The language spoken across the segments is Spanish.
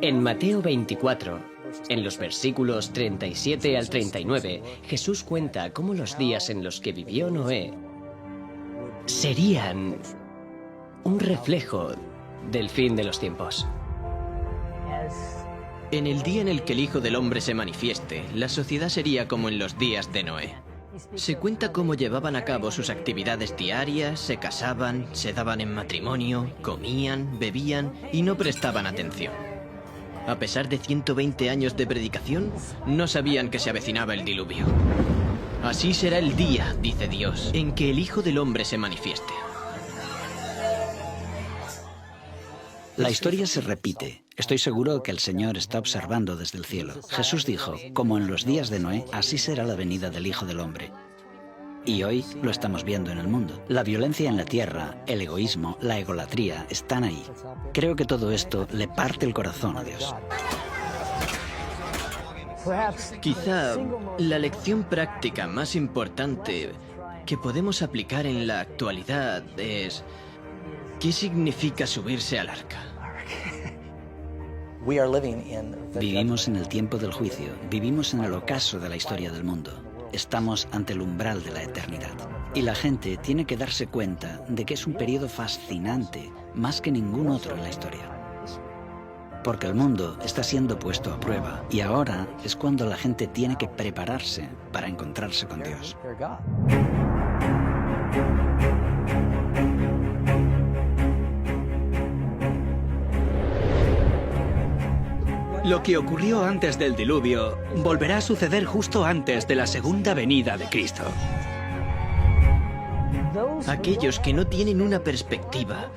En Mateo 24, en los versículos 37 al 39, Jesús cuenta cómo los días en los que vivió Noé serían un reflejo del fin de los tiempos. En el día en el que el Hijo del Hombre se manifieste, la sociedad sería como en los días de Noé. Se cuenta cómo llevaban a cabo sus actividades diarias, se casaban, se daban en matrimonio, comían, bebían y no prestaban atención. A pesar de 120 años de predicación, no sabían que se avecinaba el diluvio. Así será el día, dice Dios, en que el Hijo del Hombre se manifieste. La historia se repite. Estoy seguro que el Señor está observando desde el cielo. Jesús dijo, como en los días de Noé, así será la venida del Hijo del Hombre. Y hoy lo estamos viendo en el mundo. La violencia en la tierra, el egoísmo, la egolatría están ahí. Creo que todo esto le parte el corazón a Dios. Quizá la lección práctica más importante que podemos aplicar en la actualidad es: ¿qué significa subirse al arca? Vivimos en el tiempo del juicio, vivimos en el ocaso de la historia del mundo. Estamos ante el umbral de la eternidad. Y la gente tiene que darse cuenta de que es un periodo fascinante, más que ningún otro en la historia. Porque el mundo está siendo puesto a prueba y ahora es cuando la gente tiene que prepararse para encontrarse con Dios. Lo que ocurrió antes del diluvio volverá a suceder justo antes de la segunda venida de Cristo. Aquellos que no tienen una perspectiva,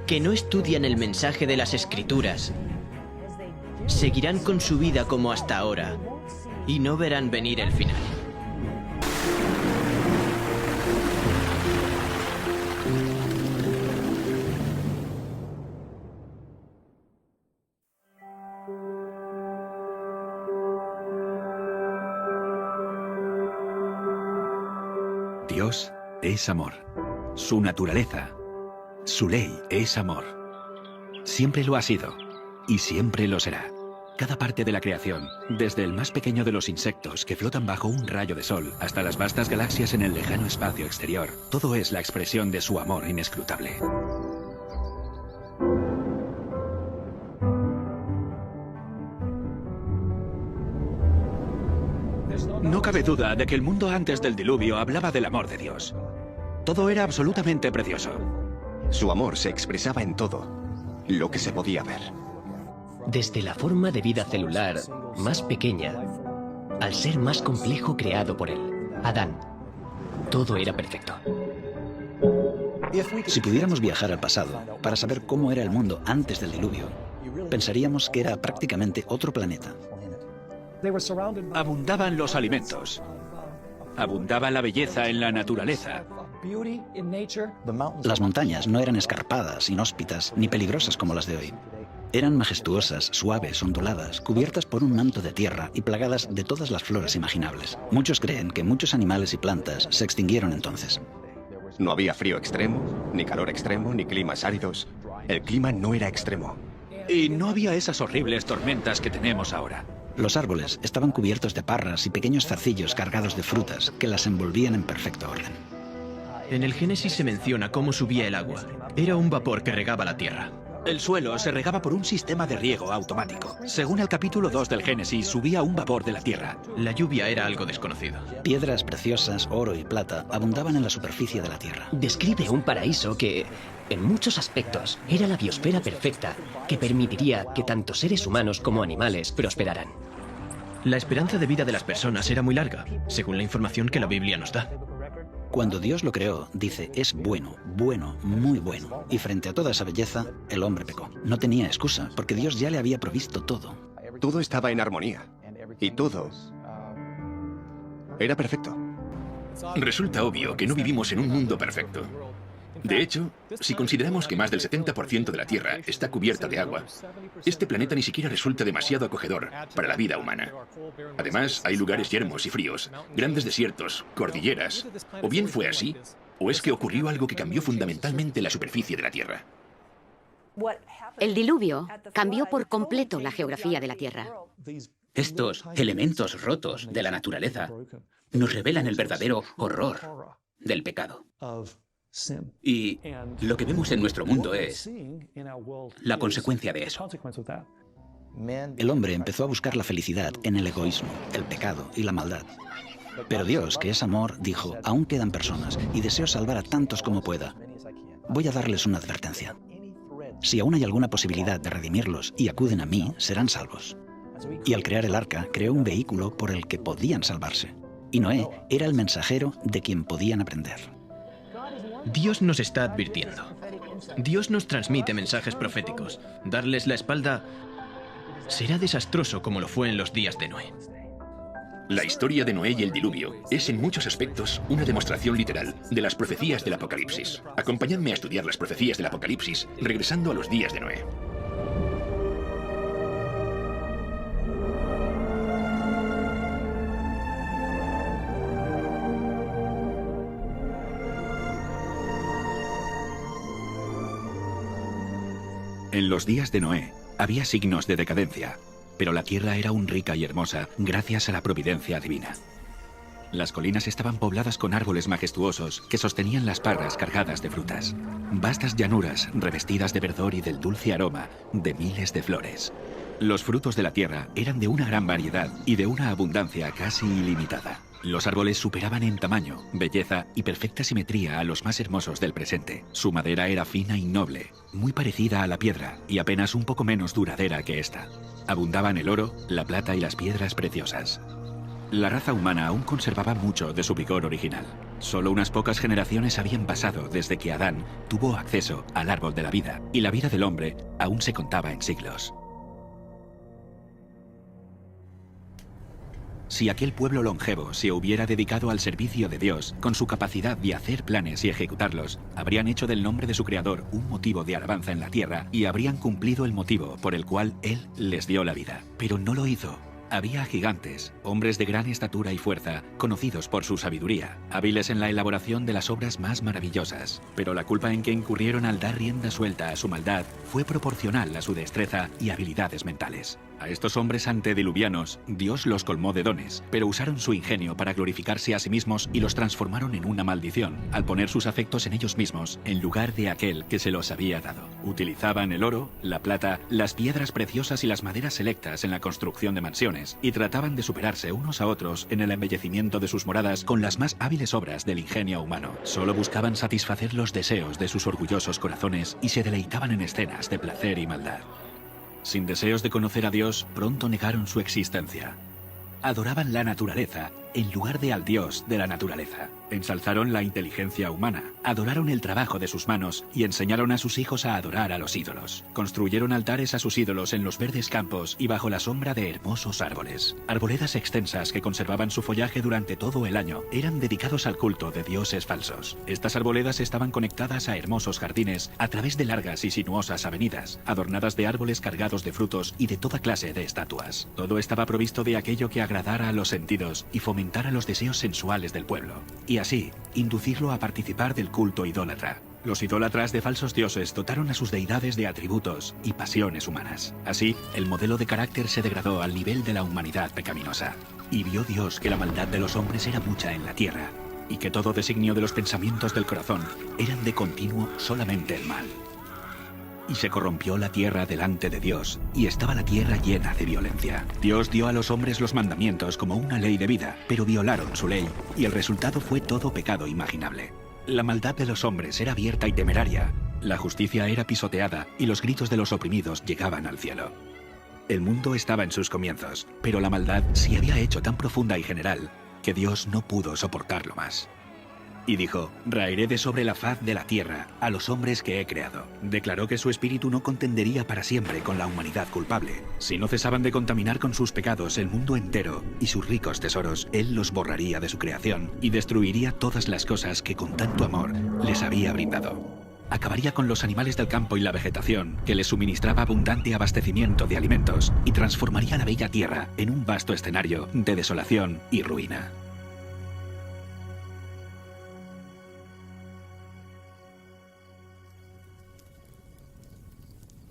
que no estudian el mensaje de las Escrituras, seguirán con su vida como hasta ahora y no verán venir el final. Dios es amor. Su naturaleza, su ley es amor. Siempre lo ha sido y siempre lo será. Cada parte de la creación, desde el más pequeño de los insectos que flotan bajo un rayo de sol hasta las vastas galaxias en el lejano espacio exterior, todo es la expresión de su amor inescrutable. No cabe duda de que el mundo antes del diluvio hablaba del amor de Dios. Todo era absolutamente precioso. Su amor se expresaba en todo lo que se podía ver. Desde la forma de vida celular más pequeña al ser más complejo creado por él, Adán, todo era perfecto. Si pudiéramos viajar al pasado para saber cómo era el mundo antes del diluvio, pensaríamos que era prácticamente otro planeta. Abundaban los alimentos. Abundaba la belleza en la naturaleza. Las montañas no eran escarpadas, inhóspitas, ni peligrosas como las de hoy. Eran majestuosas, suaves, onduladas, cubiertas por un manto de tierra y plagadas de todas las flores imaginables. Muchos creen que muchos animales y plantas se extinguieron entonces. No había frío extremo, ni calor extremo, ni climas áridos. El clima no era extremo. Y no había esas horribles tormentas que tenemos ahora. Los árboles estaban cubiertos de parras y pequeños zarcillos cargados de frutas que las envolvían en perfecto orden. En el Génesis se menciona cómo subía el agua. Era un vapor que regaba la tierra. El suelo se regaba por un sistema de riego automático. Según el capítulo 2 del Génesis, subía un vapor de la tierra. La lluvia era algo desconocido. Piedras preciosas, oro y plata abundaban en la superficie de la tierra. Describe un paraíso que, en muchos aspectos, era la biosfera perfecta que permitiría que tanto seres humanos como animales prosperaran. La esperanza de vida de las personas era muy larga, según la información que la Biblia nos da. Cuando Dios lo creó, dice, es bueno, bueno, muy bueno. Y frente a toda esa belleza, el hombre pecó. No tenía excusa, porque Dios ya le había provisto todo. Todo estaba en armonía. Y todo era perfecto. Resulta obvio que no vivimos en un mundo perfecto. De hecho, si consideramos que más del 70% de la Tierra está cubierta de agua, este planeta ni siquiera resulta demasiado acogedor para la vida humana. Además, hay lugares yermos y fríos, grandes desiertos, cordilleras. O bien fue así, o es que ocurrió algo que cambió fundamentalmente la superficie de la Tierra. El diluvio cambió por completo la geografía de la Tierra. Estos elementos rotos de la naturaleza nos revelan el verdadero horror del pecado. Y lo que vemos en nuestro mundo es la consecuencia de eso. El hombre empezó a buscar la felicidad en el egoísmo, el pecado y la maldad. Pero Dios, que es amor, dijo, aún quedan personas y deseo salvar a tantos como pueda. Voy a darles una advertencia. Si aún hay alguna posibilidad de redimirlos y acuden a mí, serán salvos. Y al crear el arca, creó un vehículo por el que podían salvarse. Y Noé era el mensajero de quien podían aprender. Dios nos está advirtiendo. Dios nos transmite mensajes proféticos. Darles la espalda será desastroso como lo fue en los días de Noé. La historia de Noé y el diluvio es en muchos aspectos una demostración literal de las profecías del Apocalipsis. Acompañadme a estudiar las profecías del Apocalipsis regresando a los días de Noé. En los días de Noé había signos de decadencia, pero la tierra era aún rica y hermosa gracias a la providencia divina. Las colinas estaban pobladas con árboles majestuosos que sostenían las parras cargadas de frutas. Vastas llanuras revestidas de verdor y del dulce aroma de miles de flores. Los frutos de la tierra eran de una gran variedad y de una abundancia casi ilimitada. Los árboles superaban en tamaño, belleza y perfecta simetría a los más hermosos del presente. Su madera era fina y noble, muy parecida a la piedra y apenas un poco menos duradera que esta. Abundaban el oro, la plata y las piedras preciosas. La raza humana aún conservaba mucho de su vigor original. Solo unas pocas generaciones habían pasado desde que Adán tuvo acceso al árbol de la vida, y la vida del hombre aún se contaba en siglos. Si aquel pueblo longevo se hubiera dedicado al servicio de Dios, con su capacidad de hacer planes y ejecutarlos, habrían hecho del nombre de su Creador un motivo de alabanza en la tierra y habrían cumplido el motivo por el cual Él les dio la vida. Pero no lo hizo. Había gigantes, hombres de gran estatura y fuerza, conocidos por su sabiduría, hábiles en la elaboración de las obras más maravillosas. Pero la culpa en que incurrieron al dar rienda suelta a su maldad fue proporcional a su destreza y habilidades mentales. A estos hombres antediluvianos, Dios los colmó de dones, pero usaron su ingenio para glorificarse a sí mismos y los transformaron en una maldición, al poner sus afectos en ellos mismos, en lugar de aquel que se los había dado. Utilizaban el oro, la plata, las piedras preciosas y las maderas selectas en la construcción de mansiones, y trataban de superarse unos a otros en el embellecimiento de sus moradas con las más hábiles obras del ingenio humano. Solo buscaban satisfacer los deseos de sus orgullosos corazones y se deleitaban en escenas de placer y maldad. Sin deseos de conocer a Dios, pronto negaron su existencia. Adoraban la naturaleza en lugar de al Dios de la naturaleza. Ensalzaron la inteligencia humana, adoraron el trabajo de sus manos y enseñaron a sus hijos a adorar a los ídolos. Construyeron altares a sus ídolos en los verdes campos y bajo la sombra de hermosos árboles. Arboledas extensas que conservaban su follaje durante todo el año eran dedicados al culto de dioses falsos. Estas arboledas estaban conectadas a hermosos jardines a través de largas y sinuosas avenidas, adornadas de árboles cargados de frutos y de toda clase de estatuas. Todo estaba provisto de aquello que agradara a los sentidos y fomentara los deseos sensuales del pueblo, y así inducirlo a participar del culto idólatra. Los idólatras de falsos dioses dotaron a sus deidades de atributos y pasiones humanas. Así, el modelo de carácter se degradó al nivel de la humanidad pecaminosa. Y vio Dios que la maldad de los hombres era mucha en la tierra, y que todo designio de los pensamientos del corazón eran de continuo solamente el mal. Y se corrompió la tierra delante de Dios, y estaba la tierra llena de violencia. Dios dio a los hombres los mandamientos como una ley de vida, pero violaron su ley, y el resultado fue todo pecado imaginable. La maldad de los hombres era abierta y temeraria, la justicia era pisoteada, y los gritos de los oprimidos llegaban al cielo. El mundo estaba en sus comienzos, pero la maldad se había hecho tan profunda y general, que Dios no pudo soportarlo más. Y dijo, raeré de sobre la faz de la tierra a los hombres que he creado. Declaró que su espíritu no contendería para siempre con la humanidad culpable. Si no cesaban de contaminar con sus pecados el mundo entero y sus ricos tesoros, él los borraría de su creación y destruiría todas las cosas que con tanto amor les había brindado. Acabaría con los animales del campo y la vegetación, que les suministraba abundante abastecimiento de alimentos, y transformaría la bella tierra en un vasto escenario de desolación y ruina.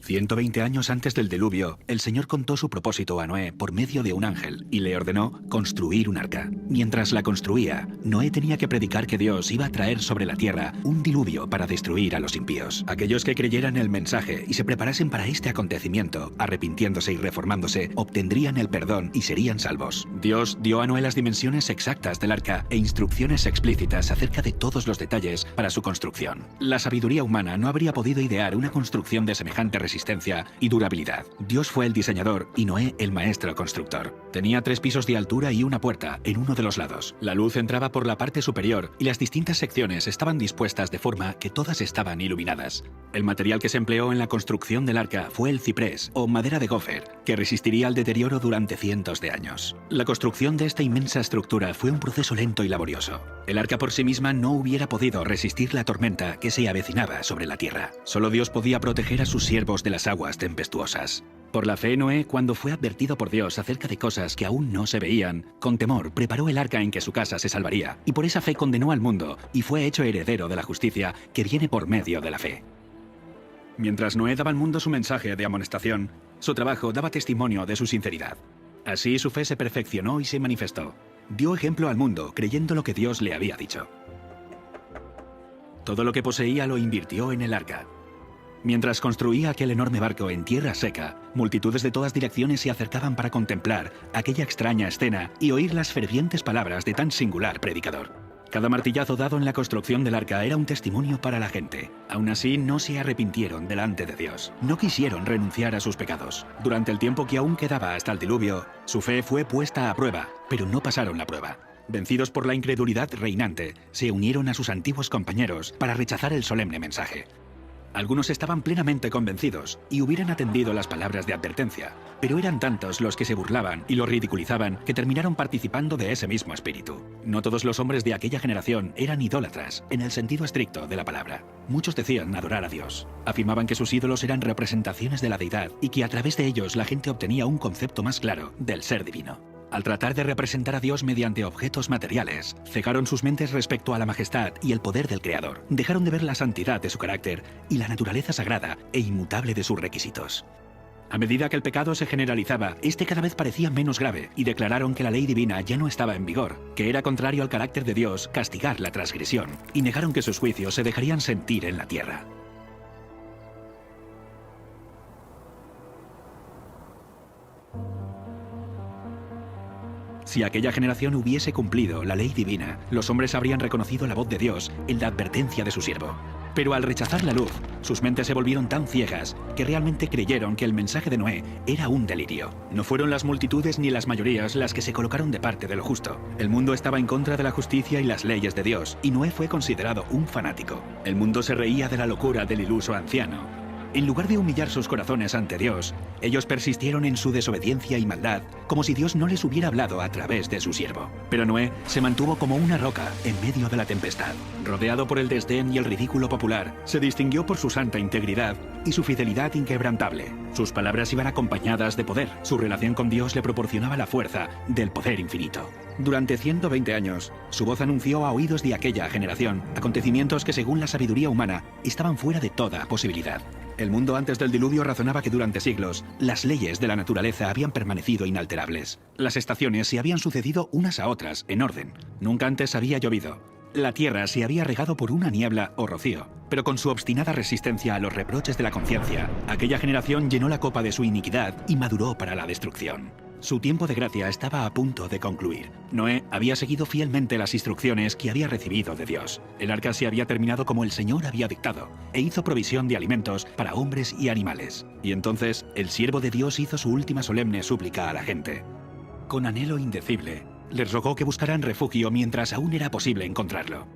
120 años antes del diluvio, el Señor contó su propósito a Noé por medio de un ángel y le ordenó construir un arca. Mientras la construía, Noé tenía que predicar que Dios iba a traer sobre la tierra un diluvio para destruir a los impíos. Aquellos que creyeran el mensaje y se preparasen para este acontecimiento, arrepintiéndose y reformándose, obtendrían el perdón y serían salvos. Dios dio a Noé las dimensiones exactas del arca e instrucciones explícitas acerca de todos los detalles para su construcción. La sabiduría humana no habría podido idear una construcción de semejante resistencia y durabilidad. Dios fue el diseñador y Noé el maestro constructor. Tenía 3 pisos de altura y una puerta en uno de los lados. La luz entraba por la parte superior y las distintas secciones estaban dispuestas de forma que todas estaban iluminadas. El material que se empleó en la construcción del arca fue el ciprés o madera de gofer, que resistiría al deterioro durante cientos de años. La construcción de esta inmensa estructura fue un proceso lento y laborioso. El arca por sí misma no hubiera podido resistir la tormenta que se avecinaba sobre la tierra. Solo Dios podía proteger a sus siervos de las aguas tempestuosas. Por la fe, Noé, cuando fue advertido por Dios acerca de cosas que aún no se veían, con temor preparó el arca en que su casa se salvaría, y por esa fe condenó al mundo y fue hecho heredero de la justicia que viene por medio de la fe. Mientras Noé daba al mundo su mensaje de amonestación, su trabajo daba testimonio de su sinceridad. Así su fe se perfeccionó y se manifestó. Dio ejemplo al mundo creyendo lo que Dios le había dicho. Todo lo que poseía lo invirtió en el arca. Mientras construía aquel enorme barco en tierra seca, multitudes de todas direcciones se acercaban para contemplar aquella extraña escena y oír las fervientes palabras de tan singular predicador. Cada martillazo dado en la construcción del arca era un testimonio para la gente. Aún así, no se arrepintieron delante de Dios. No quisieron renunciar a sus pecados. Durante el tiempo que aún quedaba hasta el diluvio, su fe fue puesta a prueba, pero no pasaron la prueba. Vencidos por la incredulidad reinante, se unieron a sus antiguos compañeros para rechazar el solemne mensaje. Algunos estaban plenamente convencidos y hubieran atendido las palabras de advertencia, pero eran tantos los que se burlaban y los ridiculizaban que terminaron participando de ese mismo espíritu. No todos los hombres de aquella generación eran idólatras, en el sentido estricto de la palabra. Muchos decían adorar a Dios. Afirmaban que sus ídolos eran representaciones de la deidad y que a través de ellos la gente obtenía un concepto más claro del ser divino. Al tratar de representar a Dios mediante objetos materiales, cegaron sus mentes respecto a la majestad y el poder del Creador. Dejaron de ver la santidad de su carácter y la naturaleza sagrada e inmutable de sus requisitos. A medida que el pecado se generalizaba, este cada vez parecía menos grave y declararon que la ley divina ya no estaba en vigor, que era contrario al carácter de Dios castigar la transgresión, y negaron que sus juicios se dejarían sentir en la tierra. Si aquella generación hubiese cumplido la ley divina, los hombres habrían reconocido la voz de Dios en la advertencia de su siervo. Pero al rechazar la luz, sus mentes se volvieron tan ciegas que realmente creyeron que el mensaje de Noé era un delirio. No fueron las multitudes ni las mayorías las que se colocaron de parte de lo justo. El mundo estaba en contra de la justicia y las leyes de Dios, y Noé fue considerado un fanático. El mundo se reía de la locura del iluso anciano. En lugar de humillar sus corazones ante Dios, ellos persistieron en su desobediencia y maldad, como si Dios no les hubiera hablado a través de su siervo. Pero Noé se mantuvo como una roca en medio de la tempestad. Rodeado por el desdén y el ridículo popular, se distinguió por su santa integridad y su fidelidad inquebrantable. Sus palabras iban acompañadas de poder. Su relación con Dios le proporcionaba la fuerza del poder infinito. Durante 120 años, su voz anunció a oídos de aquella generación acontecimientos que, según la sabiduría humana, estaban fuera de toda posibilidad. El mundo antes del diluvio razonaba que durante siglos las leyes de la naturaleza habían permanecido inalterables. Las estaciones se habían sucedido unas a otras, en orden. Nunca antes había llovido. La tierra se había regado por una niebla o rocío. Pero con su obstinada resistencia a los reproches de la conciencia, aquella generación llenó la copa de su iniquidad y maduró para la destrucción. Su tiempo de gracia estaba a punto de concluir. Noé había seguido fielmente las instrucciones que había recibido de Dios. El arca se había terminado como el Señor había dictado, e hizo provisión de alimentos para hombres y animales. Y entonces el siervo de Dios hizo su última solemne súplica a la gente. Con anhelo indecible, les rogó que buscaran refugio mientras aún era posible encontrarlo.